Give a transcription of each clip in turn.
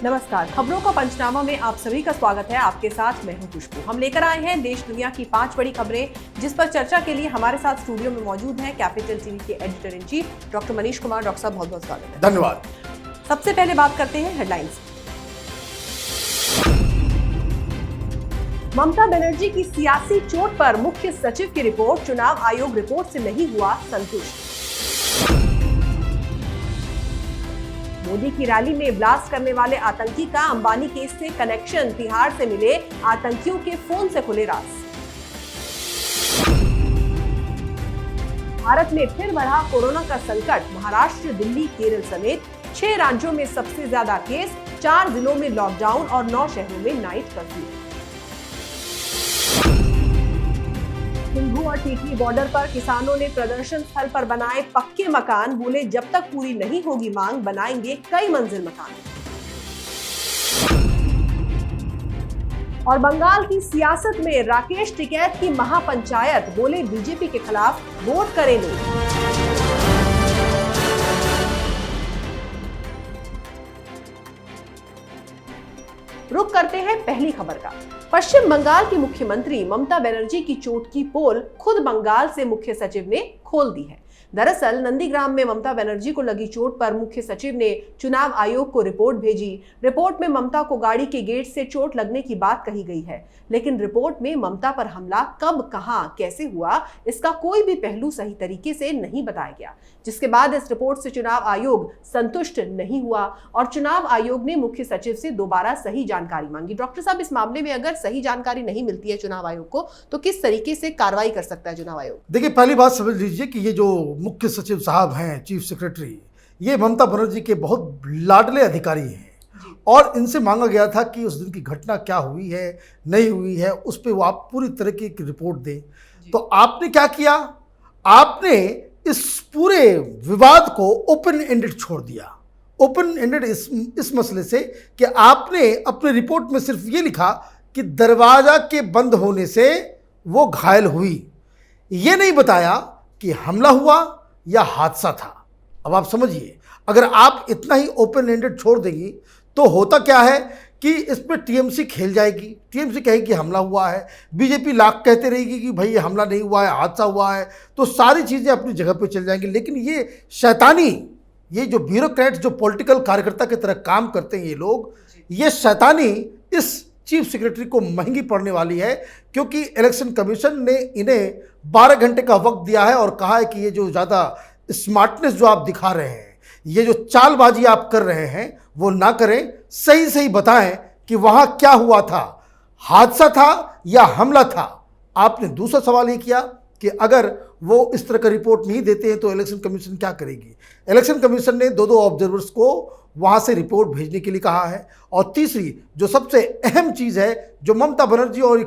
नमस्कार, खबरों का पंचनामा में आप सभी का स्वागत है। आपके साथ मैं हूं खुशबू। हम लेकर आए हैं देश दुनिया की 5 बड़ी खबरें, जिस पर चर्चा के लिए हमारे साथ स्टूडियो में मौजूद हैं कैपिटल टीवी के editor in chief doctor Manish Kumar. Doctor साहब, बहुत बहुत स्वागत है। धन्यवाद। सबसे पहले बात करते हैं हेडलाइंस। ममता बनर्जी की सियासी चोट पर मुख्य सचिव की रिपोर्ट, चुनाव आयोग रिपोर्ट से नहीं हुआ संतुष्ट। मोदी की रैली में ब्लास्ट करने वाले आतंकी का अंबानी केस से कनेक्शन, तिहाड़ से मिले आतंकियों के फोन से खुले राज। भारत में फिर बढ़ा कोरोना का संकट, महाराष्ट्र, दिल्ली, केरल समेत 6 राज्यों में सबसे ज्यादा केस, 4 जिलों में लॉकडाउन और 9 शहरों में नाइट कर्फ्यू। सिंघू और टीकरी बॉर्डर पर किसानों ने प्रदर्शन स्थल पर बनाए पक्के मकान, बोले जब तक पूरी नहीं होगी मांग बनाएंगे कई मंजिल मकान। और बंगाल की सियासत में राकेश टिकैत की महापंचायत, बोले बीजेपी के खिलाफ वोट करें लोग। रुक करते हैं पहली खबर का। पश्चिम बंगाल की मुख्यमंत्री ममता बनर्जी की चोट की पोल खुद बंगाल से मुख्य सचिव ने खोल दी है। दरअसल नंदीग्राम में ममता बनर्जी को लगी चोट पर मुख्य सचिव ने चुनाव आयोग को रिपोर्ट भेजी। रिपोर्ट में ममता को गाड़ी के गेट से चोट लगने की बात कही गई है, लेकिन रिपोर्ट में ममता पर हमला कब, कहां, कैसे हुआ, इसका कोई भी पहलू सही तरीके से नहीं बताया गया, जिसके बाद इस रिपोर्ट से चुनाव आयोग संतुष्ट नहीं हुआ और चुनाव आयोग ने मुख्य सचिव से दोबारा सही जानकारी मांगी। डॉक्टर साहब, इस मामले में अगर सही जानकारी नहीं मिलती है चुनाव आयोग को, तो किस तरीके से कार्रवाई कर सकता है चुनाव आयोग? देखिए, पहली बात समझ लीजिए कि ये जो मुख्य सचिव साहब हैं, चीफ सेक्रेटरी, ये ममता बनर्जी के बहुत लाडले अधिकारी हैं और इनसे मांगा गया था कि उस दिन की घटना क्या हुई है, नहीं हुई है, उस पर वो आप पूरी तरीके की रिपोर्ट दें। तो आपने क्या किया? आपने इस पूरे विवाद को ओपन एंडेड छोड़ दिया। ओपन एंडेड इस मसले से कि आपने अपने रिपोर्ट में सिर्फ ये लिखा कि दरवाजा के बंद होने से वो घायल हुई, ये नहीं बताया कि हमला हुआ या हादसा था। अब आप समझिए, अगर आप इतना ही ओपन एंडेड छोड़ देंगी तो होता क्या है कि इस पर टीएमसी खेल जाएगी। टीएमसी कहेगी हमला हुआ है, बीजेपी लाख कहते रहेगी कि भाई ये हमला नहीं हुआ है, हादसा हुआ है, तो सारी चीज़ें अपनी जगह पे चल जाएंगी। लेकिन ये शैतानी, ये जो ब्यूरोक्रेट्स, जो पॉलिटिकल कार्यकर्ता की तरह काम करते हैं ये लोग, ये शैतानी इस चीफ सेक्रेटरी को महंगी पड़ने वाली है, क्योंकि इलेक्शन कमीशन ने इन्हें 12 घंटे का वक्त दिया है और कहा है कि ये जो ज़्यादा स्मार्टनेस जो आप दिखा रहे हैं, ये जो चालबाजी आप कर रहे हैं, वो ना करें, सही सही बताएं कि वहाँ क्या हुआ था, हादसा था या हमला था। आपने दूसरा सवाल ये किया कि अगर वो इस तरह का रिपोर्ट नहीं देते हैं तो इलेक्शन कमीशन क्या करेगी। इलेक्शन कमीशन ने 2 ऑब्जर्वर्स को वहाँ से रिपोर्ट भेजने के लिए कहा है। और तीसरी जो सबसे अहम चीज़ है, जो ममता बनर्जी और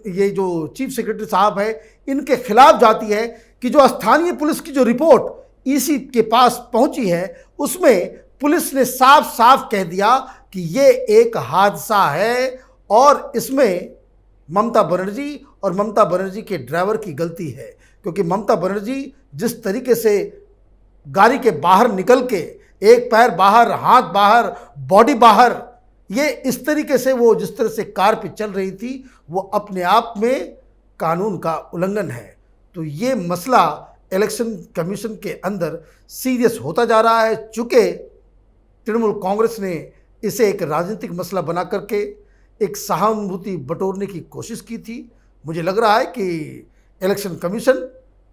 ये जो चीफ सेक्रेटरी साहब है, इनके खिलाफ जाती है कि जो स्थानीय पुलिस की जो रिपोर्ट ईसी के पास पहुंची है, उसमें पुलिस ने साफ साफ कह दिया कि ये एक हादसा है और इसमें ममता बनर्जी और ममता बनर्जी के ड्राइवर की गलती है। क्योंकि ममता बनर्जी जिस तरीके से गाड़ी के बाहर निकल के, एक पैर बाहर, हाथ बाहर, बॉडी बाहर, ये इस तरीके से वो जिस तरह से कार पे चल रही थी, वो अपने आप में कानून का उल्लंघन है। तो ये मसला इलेक्शन कमीशन के अंदर सीरियस होता जा रहा है। चूँकि तृणमूल कांग्रेस ने इसे एक राजनीतिक मसला बना करके एक सहानुभूति बटोरने की कोशिश की थी, मुझे लग रहा है कि इलेक्शन कमीशन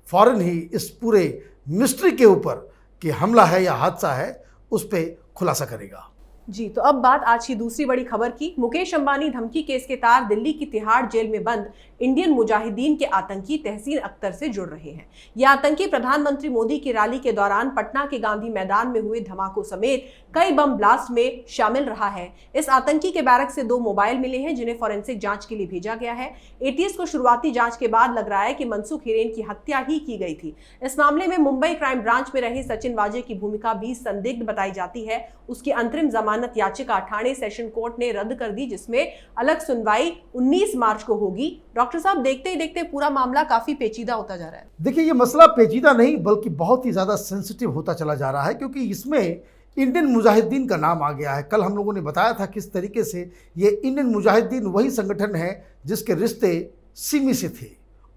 फौरन ही इस पूरे मिस्ट्री के ऊपर कि हमला है या हादसा है, उस पर खुलासा करेगा। जी, तो अब बात आज की दूसरी बड़ी खबर की। मुकेश अंबानी धमकी केस के तार दिल्ली की तिहाड़ जेल में बंद इंडियन मुजाहिदीन के आतंकी तहसीन अख्तर से जुड़ रहे हैं। ये आतंकी प्रधानमंत्री मोदी की रैली के दौरान पटना के गांधी मैदान में हुए धमाकों समेत कई बम ब्लास्ट में शामिल रहा है। इस आतंकी के बैरक से 2 मोबाइल मिले हैं, जिन्हें फॉरेंसिक जांच के लिए भेजा गया है। एटीएस को शुरुआती जांच के बाद लग रहा है कि मनसुख हिरेन की हत्या ही की गई थी। इस मामले में मुंबई क्राइम ब्रांच में रहे सचिन वाजे की भूमिका भी संदिग्ध बताई जाती है। उसकी अंतरिम जमानत याचिका ठाणे सेशन कोर्ट ने रद्द कर दी, जिसमें अलग सुनवाई 19 मार्च को होगी। डॉक्टर साहब, देखते ही देखते पूरा मामला काफी पेचीदा होता जा रहा है। देखिए, ये मसला पेचीदा नहीं बल्कि बहुत ही ज़्यादा सेंसिटिव होता चला जा रहा है, क्योंकि इसमें इंडियन मुजाहिदीन का नाम आ गया है। कल हम लोगों ने बताया था किस तरीके से ये इंडियन मुजाहिदीन वही संगठन है जिसके रिश्ते सिमी से थे,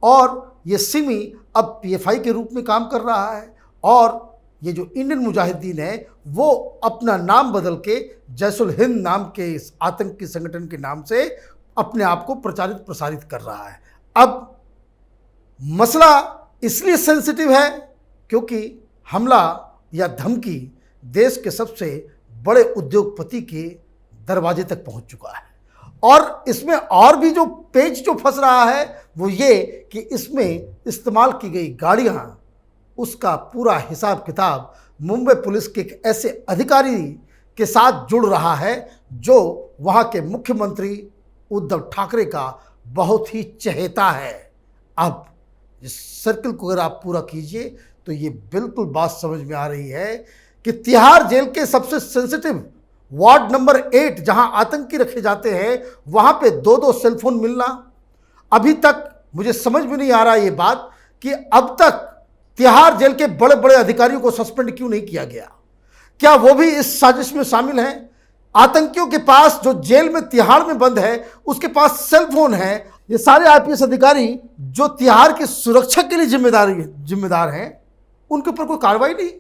और ये सिमी अब पीएफआई के रूप में काम कर रहा है, और ये जो इंडियन मुजाहिदीन है वो अपना नाम बदल के जैसुल हिंद नाम के इस आतंकी संगठन के नाम से अपने आप को प्रचारित प्रसारित कर रहा है। अब मसला इसलिए सेंसिटिव है क्योंकि हमला या धमकी देश के सबसे बड़े उद्योगपति के दरवाजे तक पहुंच चुका है, और इसमें और भी जो पेच जो फंस रहा है वो ये कि इसमें इस्तेमाल की गई गाड़ियां, उसका पूरा हिसाब किताब मुंबई पुलिस के एक ऐसे अधिकारी के साथ जुड़ रहा है जो वहां के मुख्यमंत्री उद्धव ठाकरे का बहुत ही चहेता है। अब इस सर्कल को अगर आप पूरा कीजिए तो ये बिल्कुल बात समझ में आ रही है कि तिहाड़ जेल के सबसे सेंसिटिव वार्ड नंबर 8 जहां आतंकी रखे जाते हैं वहां पे 2-2 सेलफोन मिलना, अभी तक मुझे समझ में नहीं आ रहा ये बात कि अब तक तिहाड़ जेल के बड़े बड़े अधिकारियों को सस्पेंड क्यों नहीं किया गया। क्या वो भी इस साजिश में शामिल हैं? आतंकियों के पास जो जेल में तिहाड़ में बंद है उसके पास सेलफोन है। ये सारे आईपीएस अधिकारी जो तिहाड़ की सुरक्षा के लिए जिम्मेदार हैं, उनके ऊपर कोई कार्रवाई नहीं।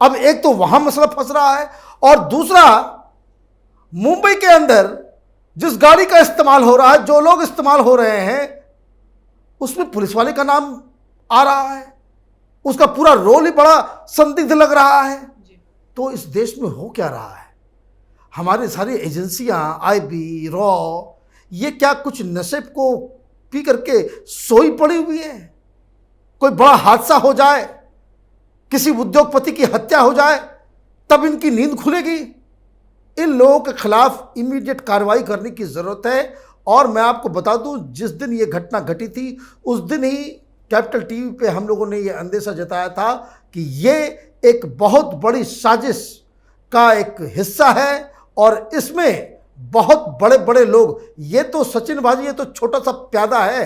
अब एक तो वहां मसला फंस रहा है, और दूसरा मुंबई के अंदर जिस गाड़ी का इस्तेमाल हो रहा है, जो लोग इस्तेमाल हो रहे हैं, उसमें पुलिस वाले का नाम आ रहा है, उसका पूरा रोल ही बड़ा संदिग्ध लग रहा है। तो इस देश में हो क्या रहा है? हमारी सारी एजेंसियां, आईबी, रॉ, ये क्या कुछ नशे को पी करके सोई पड़ी हुई है? कोई बड़ा हादसा हो जाए, किसी उद्योगपति की हत्या हो जाए, तब इनकी नींद खुलेगी। इन लोगों के खिलाफ इमीडिएट कार्रवाई करने की ज़रूरत है। और मैं आपको बता दूं, जिस दिन ये घटना घटी थी उस दिन ही कैपिटल टीवी पे हम लोगों ने ये अंदेशा जताया था कि ये एक बहुत बड़ी साजिश का एक हिस्सा है, और इसमें बहुत बड़े बड़े लोग, ये तो सचिनबाजी, ये तो छोटा सा प्यादा है,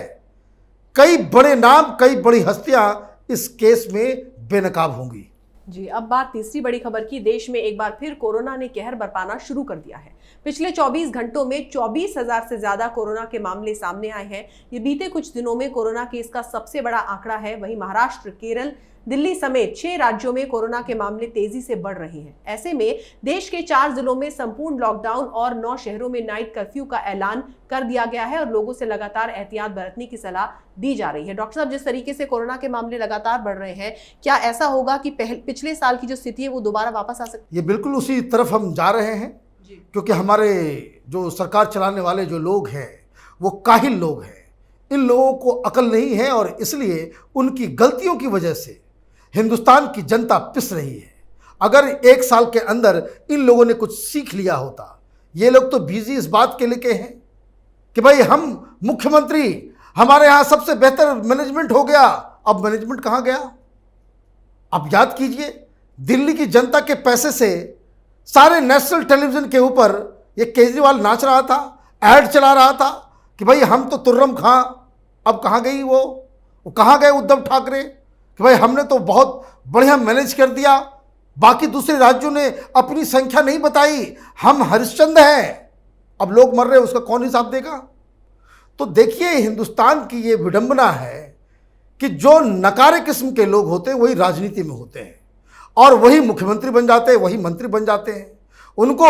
कई बड़े नाम, कई बड़ी हस्तियां इस केस में बेनकाब होंगी। जी, अब बात तीसरी बड़ी खबर की। देश में एक बार फिर कोरोना ने कहर बरपाना शुरू कर दिया है। पिछले 24 घंटों में 24,000 से ज्यादा कोरोना के मामले सामने आए हैं। ये बीते कुछ दिनों में कोरोना केस का सबसे बड़ा आंकड़ा है। वहीं महाराष्ट्र, केरल, दिल्ली समेत 6 राज्यों में कोरोना के मामले तेजी से बढ़ रहे हैं। ऐसे में देश के 4 जिलों में संपूर्ण लॉकडाउन और 9 शहरों में नाइट कर्फ्यू का ऐलान कर दिया गया है, और लोगों से लगातार एहतियात बरतने की सलाह दी जा रही है। डॉक्टर साहब, जिस तरीके से कोरोना के मामले लगातार बढ़ रहे हैं, क्या ऐसा होगा कि पिछले साल की जो स्थिति है वो दोबारा वापस आ सकती है? ये बिल्कुल उसी तरफ हम जा रहे हैं, क्योंकि हमारे जो सरकार चलाने वाले जो लोग हैं वो काहिल लोग हैं। इन लोगों को अकल नहीं है, और इसलिए उनकी गलतियों की वजह से हिंदुस्तान की जनता पिस रही है। अगर 1 साल के अंदर इन लोगों ने कुछ सीख लिया होता, ये लोग तो बिजी इस बात के लेके हैं कि भाई हम मुख्यमंत्री, हमारे यहाँ सबसे बेहतर मैनेजमेंट हो गया। अब मैनेजमेंट कहाँ गया? अब याद कीजिए, दिल्ली की जनता के पैसे से सारे नेशनल टेलीविजन के ऊपर ये केजरीवाल नाच रहा था, ऐड चला रहा था कि भाई हम तो तुर्रम खां। अब कहाँ गई वो कहाँ गए उद्धव ठाकरे कि भाई हमने तो बहुत बढ़िया मैनेज कर दिया, बाकी दूसरे राज्यों ने अपनी संख्या नहीं बताई, हम हरिश्चंद्र हैं, अब लोग मर रहे हैं, उसका कौन हिसाब देगा? तो देखिए, हिंदुस्तान की ये विडंबना है कि जो नकारे किस्म के लोग होते हैं वही राजनीति में होते हैं, और वही मुख्यमंत्री बन जाते हैं, वही मंत्री बन जाते हैं। उनको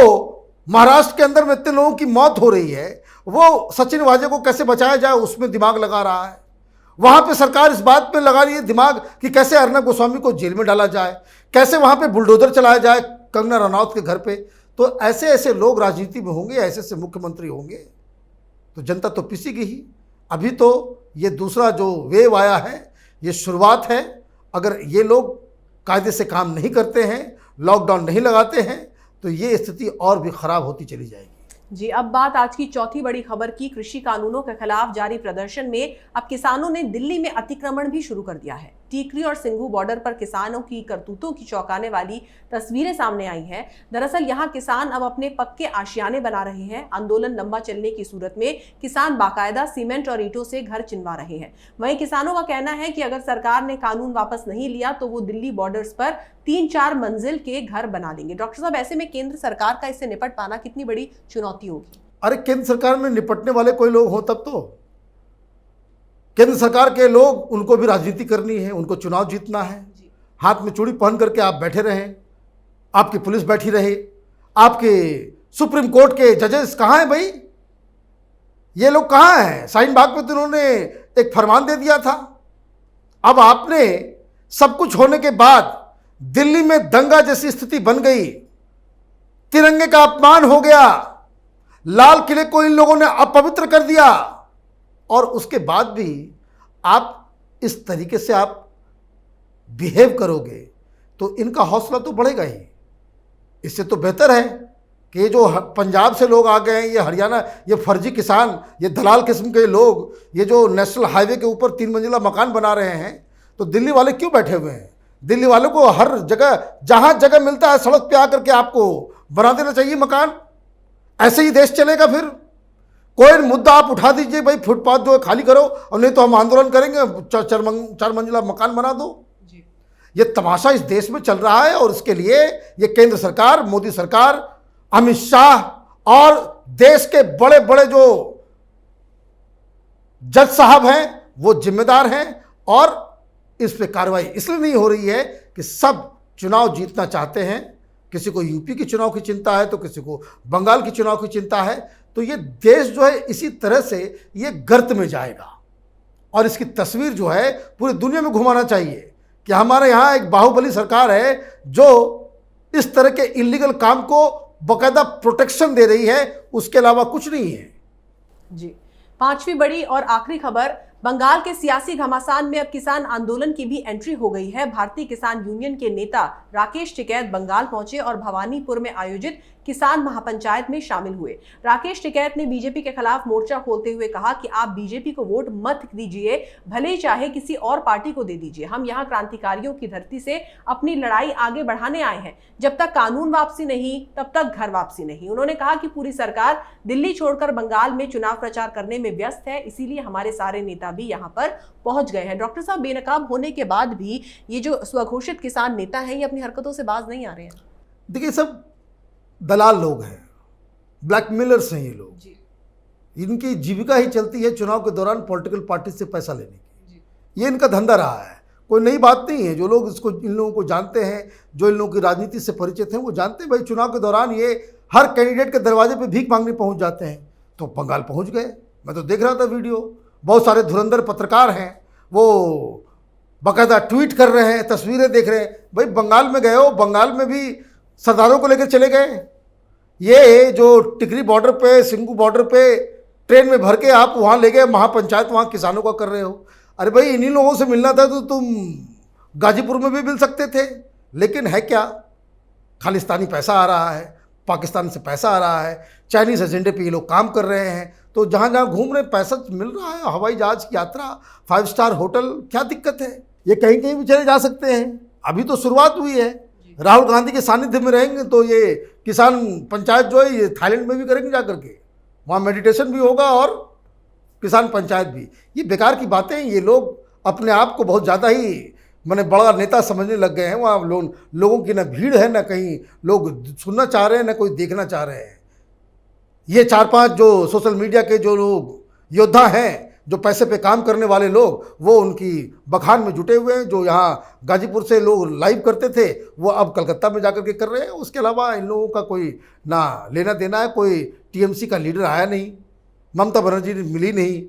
महाराष्ट्र के अंदर में इतने लोगों की मौत हो रही है, वो सचिन वाजे को कैसे बचाया जाए उसमें दिमाग लगा रहा है। वहाँ पे सरकार इस बात पे लगा रही है दिमाग कि कैसे अर्नब गोस्वामी को जेल में डाला जाए, कैसे वहाँ पे बुलडोजर चलाया जाए कंगना रनौत के घर पे। तो ऐसे ऐसे लोग राजनीति में होंगे, ऐसे ऐसे मुख्यमंत्री होंगे, तो जनता तो पिसेगी ही। अभी तो ये दूसरा जो वेव आया है, ये शुरुआत है। अगर ये लोग कायदे से काम नहीं करते हैं, लॉकडाउन नहीं लगाते हैं, तो ये स्थिति और भी खराब होती चली जाएगी। जी, अब बात आज की चौथी बड़ी खबर की। कृषि कानूनों के खिलाफ जारी प्रदर्शन में अब किसानों ने दिल्ली में अतिक्रमण भी शुरू कर दिया है। टीकरी और सिंघू बॉर्डर पर किसानों की करतूतों की चौंकाने वाली तस्वीरें सामने आई हैं। दरअसल यहां किसान अब अपने पक्के आशियाने बना रहे हैं। आंदोलन लंबा चलने की सूरत में किसान बाकायदा सीमेंट और ईंटों से घर चिनवा रहे हैं। वहीं किसानों का कहना है कि अगर सरकार ने कानून वापस नहीं लिया तो वो दिल्ली बॉर्डर्स पर 3-4 मंजिल के घर बना लेंगे। डॉक्टर साहब, ऐसे में केंद्र सरकार का इससे निपट पाना कितनी बड़ी चुनौती होगी? अरे केंद्र सरकार में निपटने वाले कोई लोग हो तब तो। केंद्र सरकार के लोग, उनको भी राजनीति करनी है, उनको चुनाव जीतना है। हाथ में चूड़ी पहन करके आप बैठे रहें, आपकी पुलिस बैठी रहे, आपके सुप्रीम कोर्ट के जजेस कहाँ हैं भाई? ये लोग कहाँ हैं? शाहीन बाग पे तो उन्होंने एक फरमान दे दिया था। अब आपने सब कुछ होने के बाद दिल्ली में दंगा जैसी स्थिति बन गई, तिरंगे का अपमान हो गया, लाल किले को इन लोगों ने अपवित्र कर दिया, और उसके बाद भी आप इस तरीके से आप बिहेव करोगे तो इनका हौसला तो बढ़ेगा ही। इससे तो बेहतर है कि ये जो पंजाब से लोग आ गए हैं, ये हरियाणा, ये फर्जी किसान, ये दलाल किस्म के लोग, ये जो नेशनल हाईवे के ऊपर 3 मंजिला मकान बना रहे हैं, तो दिल्ली वाले क्यों बैठे हुए हैं? दिल्ली वालों को हर जगह, जहाँ जगह मिलता है, सड़क पे आकर के आपको बना देना चाहिए मकान। ऐसे ही देश चलेगा फिर? कोई मुद्दा आप उठा दीजिए भाई, फुटपाथ जो है खाली करो, और नहीं तो हम आंदोलन करेंगे, 4 मंजिला मकान बना दो। ये तमाशा इस देश में चल रहा है, और इसके लिए ये केंद्र सरकार, मोदी सरकार, अमित शाह और देश के बड़े बड़े जो जज साहब हैं वो जिम्मेदार हैं। और इस पे कार्रवाई इसलिए नहीं हो रही है कि सब चुनाव जीतना चाहते हैं। किसी को यूपी के चुनाव की चिंता है, तो किसी को बंगाल के चुनाव की चिंता है। तो ये देश जो है इसी तरह से ये गर्त में जाएगा, और इसकी तस्वीर जो है पूरी दुनिया में घुमाना चाहिए कि हमारे यहाँ एक बाहुबली सरकार है जो इस तरह के इलीगल काम को बाकायदा प्रोटेक्शन दे रही है, उसके अलावा कुछ नहीं है। जी, 5वीं बड़ी और आखिरी खबर, बंगाल के सियासी घमासान में अब किसान आंदोलन की भी एंट्री हो गई है। भारतीय किसान यूनियन के नेता राकेश टिकैत बंगाल पहुंचे और भवानीपुर में आयोजित किसान महापंचायत में शामिल हुए। राकेश टिकैत ने बीजेपी के खिलाफ मोर्चा खोलते हुए कहा कि आप बीजेपी को वोट मत दीजिए, भले ही चाहे किसी और पार्टी को दे दीजिए। हम यहाँ क्रांतिकारियों की धरती से अपनी लड़ाई आगे बढ़ाने आए हैं। जब तक कानून वापसी नहीं, तब तक घर वापसी नहीं। उन्होंने कहा कि पूरी सरकार दिल्ली छोड़कर बंगाल में चुनाव प्रचार करने में व्यस्त है, इसीलिए हमारे सारे नेता भी यहाँ पर पहुंच गए हैं। डॉक्टर साहब, बेनकाब होने के बाद भी ये जो स्वघोषित किसान नेता हैं, ये अपनी हरकतों से बाज नहीं आ रहे हैं। देखिए, सब दलाल लोग हैं, ब्लैकमेलर्स हैं ये लोग जी। इनकी जीविका ही चलती है चुनाव के दौरान पॉलिटिकल पार्टी से पैसा लेने की। ये इनका धंधा रहा है, कोई नई बात नहीं है। जो लोग इसको, इन लोगों को जानते हैं, जो इन लोगों की राजनीति से परिचित हैं, वो जानते हैं भाई चुनाव के दौरान ये हर कैंडिडेट के दरवाजे पे भीख मांगने पहुंच जाते हैं। तो बंगाल पहुंच गए, मैं तो देख रहा था वीडियो, बहुत सारे धुरंधर पत्रकार हैं, वो बाकायदा ट्वीट कर रहे हैं, तस्वीरें देख रहे हैं। भाई बंगाल में गए हो, बंगाल में भी सरदारों को लेकर चले गए। ये जो टिकरी बॉर्डर पे, सिंघू बॉर्डर पे ट्रेन में भर के आप वहाँ ले गए, महापंचायत वहाँ किसानों का कर रहे हो। अरे भाई, इन्हीं लोगों से मिलना था तो तुम गाजीपुर में भी मिल सकते थे। लेकिन है क्या, खालिस्तानी पैसा आ रहा है, पाकिस्तान से पैसा आ रहा है, चाइनीज़ एजेंडे पे ये लोग काम कर रहे हैं। तो जहाँ जहाँ घूम रहे पैसा मिल रहा है, हवाई जहाज़ की यात्रा, 5 स्टार होटल, क्या दिक्कत है? ये कहीं कहीं भी चले जा सकते हैं। अभी तो शुरुआत हुई है, राहुल गांधी के सानिध्य में रहेंगे तो ये किसान पंचायत जो है ये थाईलैंड में भी करेंगे जाकर के, वहाँ मेडिटेशन भी होगा और किसान पंचायत भी। ये बेकार की बातें हैं। ये लोग अपने आप को बहुत ज़्यादा ही मैंने बड़ा नेता समझने लग गए हैं। वहाँ लोगों की ना भीड़ है, ना कहीं लोग सुनना चाह रहे हैं, ना कोई देखना चाह रहे हैं। ये 4-5 जो सोशल मीडिया के जो लोग योद्धा हैं, जो पैसे पे काम करने वाले लोग, वो उनकी बखान में जुटे हुए हैं। जो यहाँ गाजीपुर से लोग लाइव करते थे, वो अब कलकत्ता में जाकर के कर रहे हैं। उसके अलावा इन लोगों का कोई ना लेना देना है। कोई टीएमसी का लीडर आया नहीं, ममता बनर्जी ने मिली नहीं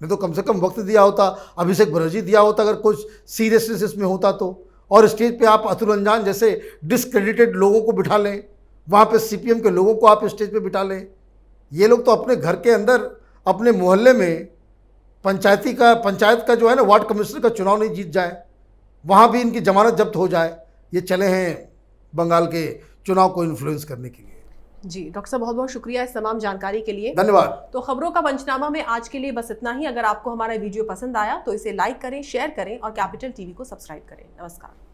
तो कम से कम वक्त दिया होता, अभिषेक बनर्जी दिया होता अगर कुछ सीरियसनेस इसमें होता तो। और स्टेज पे आप अतुल अंजान जैसे डिसक्रेडिटेड लोगों को बिठा लें, वहाँ पे सीपीएम के लोगों को आप स्टेज पे बिठा लें। ये लोग तो अपने घर के अंदर, अपने मोहल्ले में पंचायत का जो है ना, वार्ड कमिश्नर का चुनाव नहीं जीत जाए, वहाँ भी इनकी जमानत जब्त हो जाए। ये चले हैं बंगाल के चुनाव को इन्फ्लुएंस करने के लिए। जी डॉक्टर साहब, बहुत बहुत शुक्रिया इस तमाम जानकारी के लिए। धन्यवाद। तो खबरों का पंचनामा में आज के लिए बस इतना ही। अगर आपको हमारा वीडियो पसंद आया तो इसे लाइक करें, शेयर करें और कैपिटल टीवी को सब्सक्राइब करें। नमस्कार।